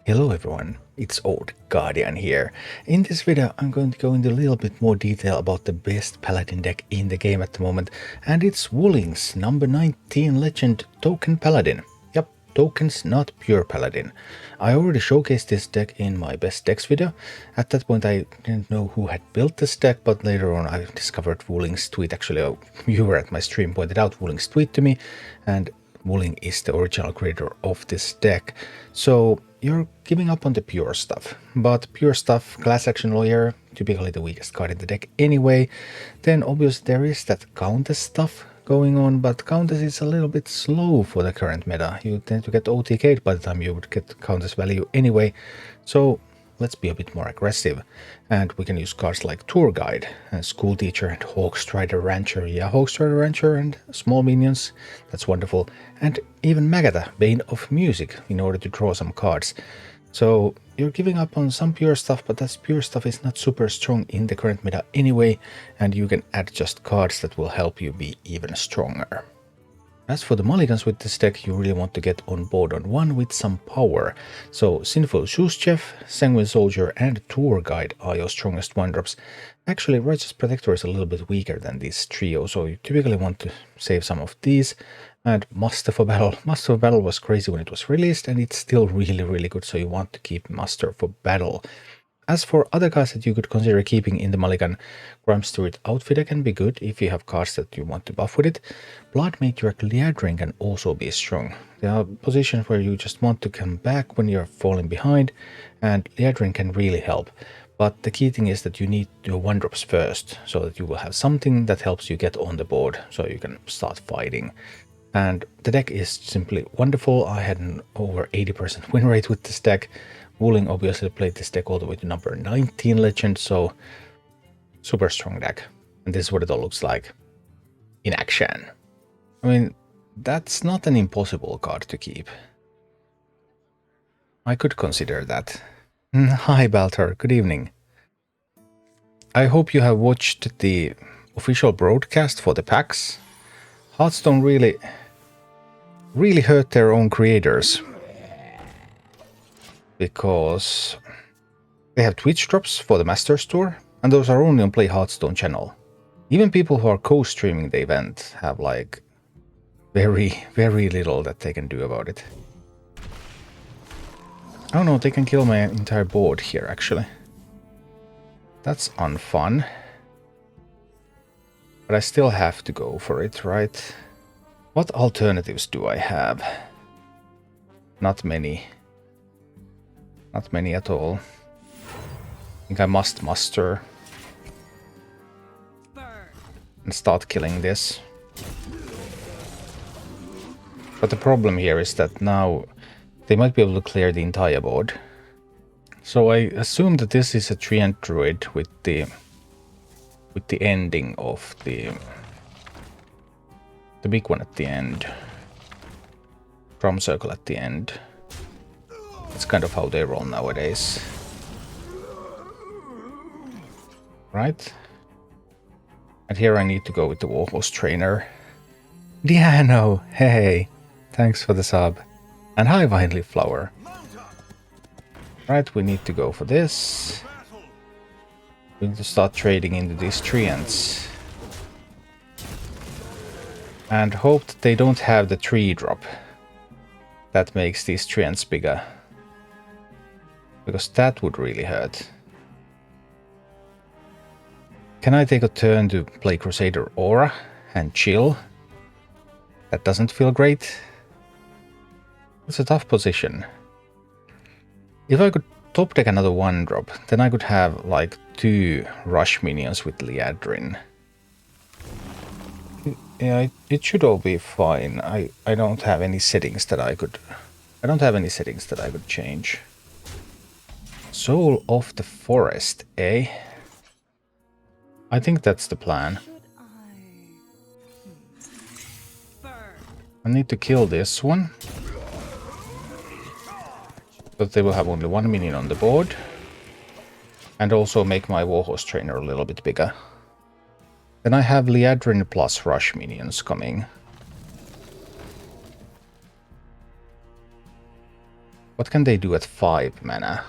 Hello everyone, it's Old Guardian here. In this video I'm going to go into a little bit more detail about the best paladin deck in the game at the moment, and it's WuLing's number 19 legend Token Paladin. Yep, tokens, not pure paladin. I already showcased this deck in my best decks video. At that point I didn't know who had built this deck, but later on I discovered WuLing's tweet. Actually, a viewer at my stream pointed out WuLing's tweet to me, and WuLing is the original creator of this deck. So you're giving up on the pure stuff, but pure stuff, class action lawyer, typically the weakest card in the deck anyway. Then obviously there is that countess stuff going on, but countess is a little bit slow for the current meta. You tend to get OTK'd by the time you would get countess value anyway. So let's be a bit more aggressive, and we can use cards like Tour Guide, and School Teacher, and Hawkstrider Rancher. Yeah, Hawkstrider Rancher and small minions, that's wonderful. And even Magatha, Bane of Music, in order to draw some cards. So you're giving up on some pure stuff, but that pure stuff is not super strong in the current meta anyway, and you can add just cards that will help you be even stronger. As for the mulligans with this deck, you really want to get on board on one with some power. So Sinful Shoeschef, Sanguine Soldier, and Tour Guide are your strongest 1-drops. Actually, Righteous Protector is a little bit weaker than this trio, so you typically want to save some of these. And Muster for Battle. Muster for Battle was crazy when it was released, and it's still really good, so you want to keep Muster for Battle. As for other cards that you could consider keeping in the mulligan, Grimsteward Outfitter can be good if you have cards that you want to buff with it. Blood Matriarch Liadrin can also be strong. There are positions where you just want to come back when you're falling behind, and Liadrin can really help. But the key thing is that you need your 1-drops first, so that you will have something that helps you get on the board, so you can start fighting. And the deck is simply wonderful. I had an over 80% win rate with this deck. WuLing obviously played this deck all the way to number 19 legend, so super strong deck. And this is what it all looks like in action. I mean, that's not an impossible card to keep. I could consider that. Hi Baltar, good evening. I hope you have watched the official broadcast for the packs. Hearthstone really hurt their own creators, because they have Twitch drops for the Masters Tour, and those are only on Play Hearthstone channel. Even people who are co-streaming the event have like very little that they can do about it. Oh no, they can kill my entire board here actually. That's unfun. But I still have to go for it, right? What alternatives do I have? Not many. Not many at all. I think I must muster and start killing this. But the problem here is that now they might be able to clear the entire board. So I assume that this is a Treant Druid with the ending of the big one at the end. Drum circle at the end. That's kind of how they roll nowadays. Right? And here I need to go with the Warhorse Trainer. Diano, hey! Thanks for the sub. And hi Vineleaf Flower. Right, we need to go for this. We need to start trading into these Treants. And hope that they don't have the 3-drop. That makes these Treants bigger. Because that would really hurt. Can I take a turn to play Crusader Aura and chill? That doesn't feel great. It's a tough position. If I could top deck another 1-drop, then I could have like 2 rush minions with Liadrin. Yeah, it should all be fine. I don't have any settings that I could change. Soul of the Forest, eh? I think that's the plan. I need to kill this one, but they will have only 1 minion on the board, and also make my Warhorse Trainer a little bit bigger. Then I have Liadrin plus rush minions coming. What can they do at 5 mana?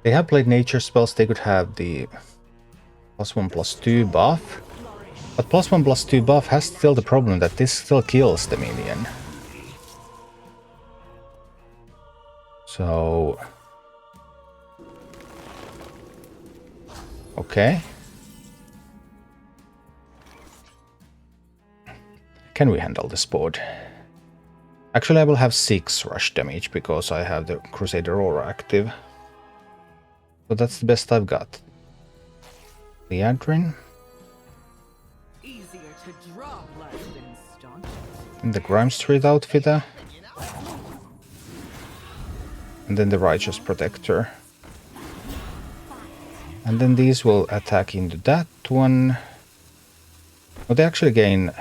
They have played nature spells, they could have the +1/+2 buff. But +1/+2 buff has still the problem that this still kills the minion. So... okay. Can we handle this board? Actually, I will have 6 rush damage because I have the Crusader Aura active. So that's the best I've got. Liadrin. And the Grime Street Outfitter. And then the Righteous Protector. And then these will attack into that one. Oh, they actually gain...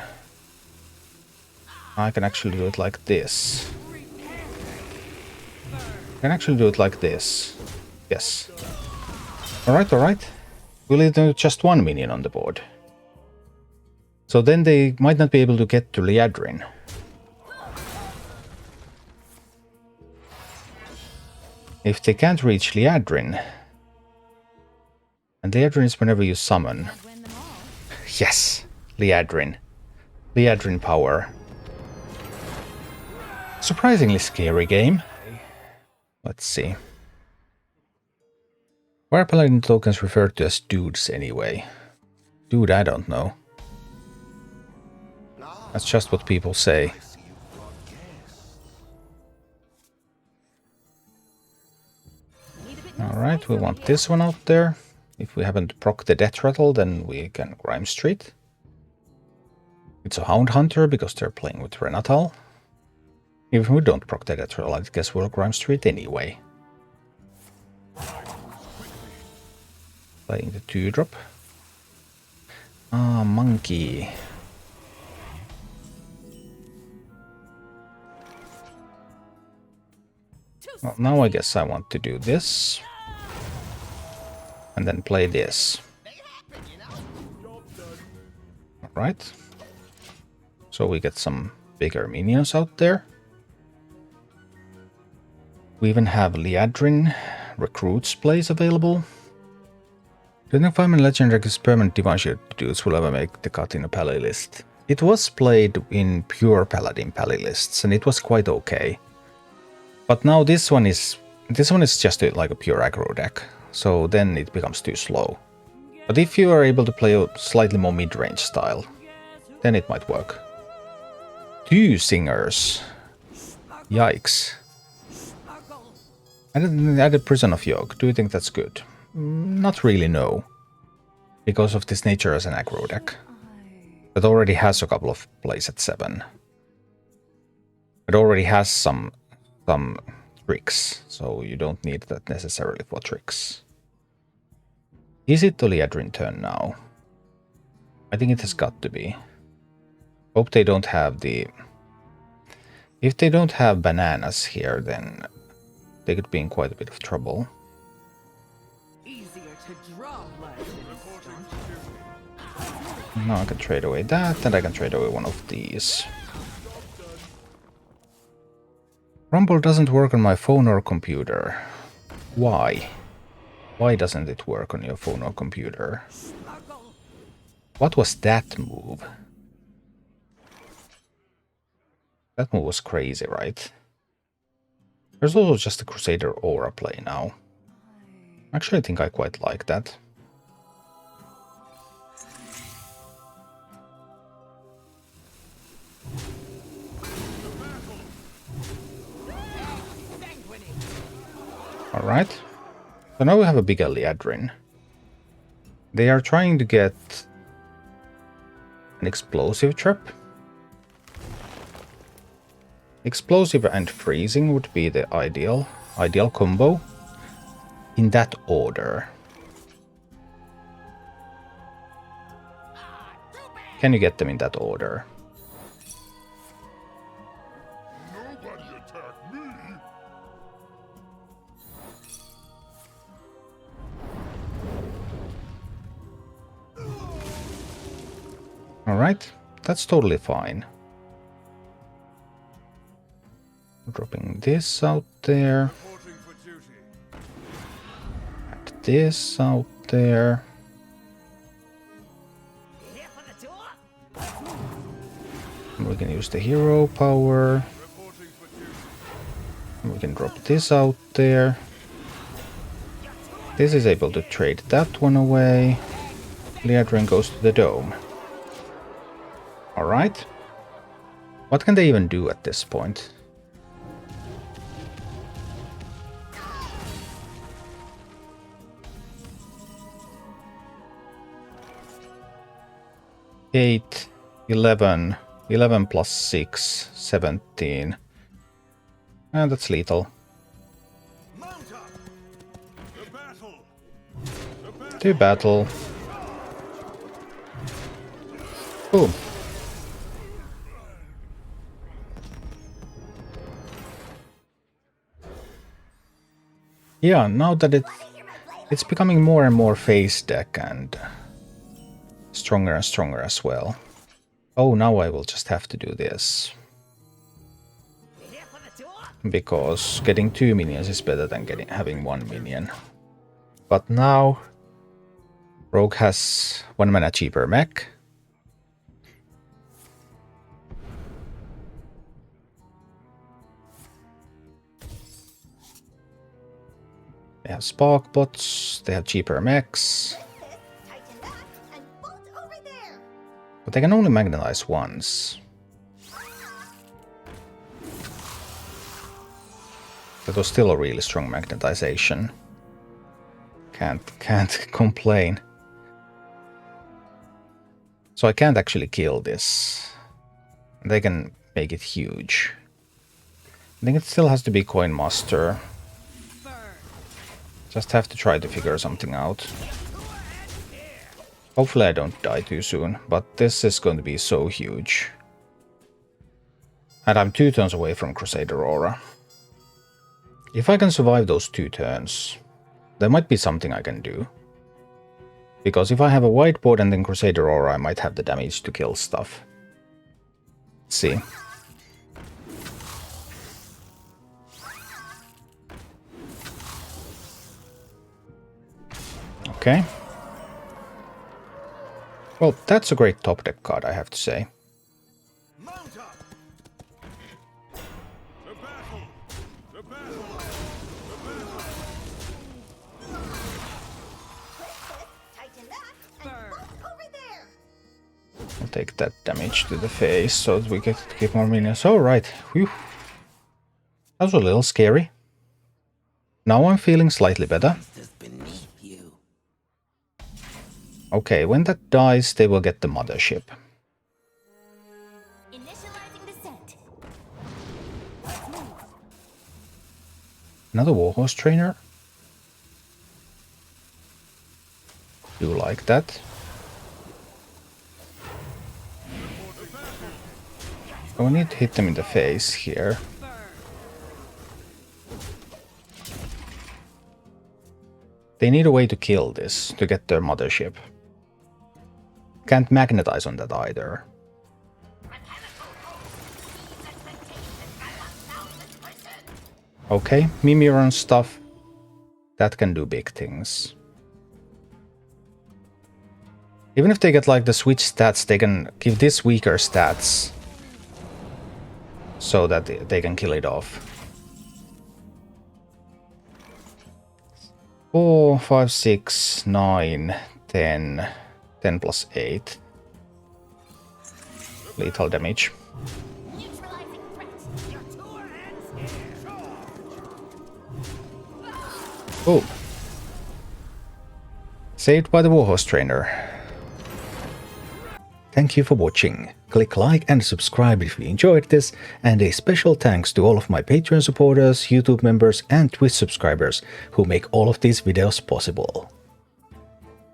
I can actually do it like this. I can actually do it like this. Yes. Alright, alright. We'll leave just one minion on the board. So then they might not be able to get to Liadrin. If they can't reach Liadrin... and Liadrin is whenever you summon. Yes! Liadrin. Liadrin power. Surprisingly scary game. Let's see. Why are Paladin tokens referred to as dudes anyway? Dude, I don't know. That's just what people say. Alright, we want this one out there. If we haven't proc the Death Rattle, then we can Grime Street. It's a Hound Hunter because they're playing with Renatal. If we don't proc the Death Rattle, I guess we'll Grime Street anyway. Playing the 2-drop. Ah, Monkey. Well, now I guess I want to do this. And then play this. Alright. So we get some bigger minions out there. We even have Liadrin Recruits plays available. Do you think 5-man legendary permanent Divine Shield dudes will ever make the cut in a Pally list? It was played in pure Paladin Pally lists, and it was quite okay. But now this one is just like a pure aggro deck, so then it becomes too slow. But if you are able to play a slightly more mid-range style, then it might work. 2 singers. Yikes. Added Prison of Yoke. Do you think that's good? Not really, no. Because of this nature as an aggro deck. That already has a couple of plays at 7. It already has some tricks, so you don't need that necessarily for tricks. Is it the Liadrin turn now? I think it has got to be. Hope they don't have the... If they don't have bananas here, then they could be in quite a bit of trouble. Now I can trade away that, and I can trade away one of these. Rumble doesn't work on my phone or computer. Why? Why doesn't it work on your phone or computer? What was that move? That move was crazy, right? There's also just a Crusader Aura play now. Actually, I think I quite like that. Alright. So now we have a bigger Liadrin. They are trying to get an explosive trap. Explosive and freezing would be the ideal combo. In that order. Can you get them in that order? Alright, that's totally fine. dropping this out there. Add this out there. And we can use the hero power. And we can drop this out there. This is able to trade that one away. Liadrin goes to the dome. Alright. What can they even do at this point? Eight, 11, 11 plus 6, 17. And that's lethal. To battle. Boom. Yeah, now that it's becoming more and more face deck and stronger and stronger as well. Oh, now I will just have to do this. Because getting 2 minions is better than having 1 minion. But now Rogue has 1 mana cheaper mech. They have spark bots, they have cheaper mechs. But they can only magnetize once. That was still a really strong magnetization. Can't complain. So I can't actually kill this. They can make it huge. I think it still has to be Coin Master. Just have to try to figure something out. Hopefully I don't die too soon, but this is going to be so huge. And I'm 2 turns away from Crusader Aura. If I can survive those 2 turns, there might be something I can do. Because if I have a whiteboard and then Crusader Aura, I might have the damage to kill stuff. Let's see. Okay. Well, that's a great top deck card, I have to say. I'll take that damage to the face so that we get to keep more minions. Alright. Whew. That was a little scary. Now I'm feeling slightly better. Okay, when that dies, they will get the mothership. Another Warhorse Trainer? Do like that. I need to hit them in the face here. They need a way to kill this to get their mothership. Can't magnetize on that either. Okay, Mimir and stuff. That can do big things. Even if they get like the switch stats, they can give this weaker stats. So that they can kill it off. 4, 5, 6, 9, 10. 10 plus 8. Lethal damage. Oh. Saved by the Warhorse Trainer. Thank you for watching. Click like and subscribe if you enjoyed this, and a special thanks to all of my Patreon supporters, YouTube members and Twitch subscribers who make all of these videos possible.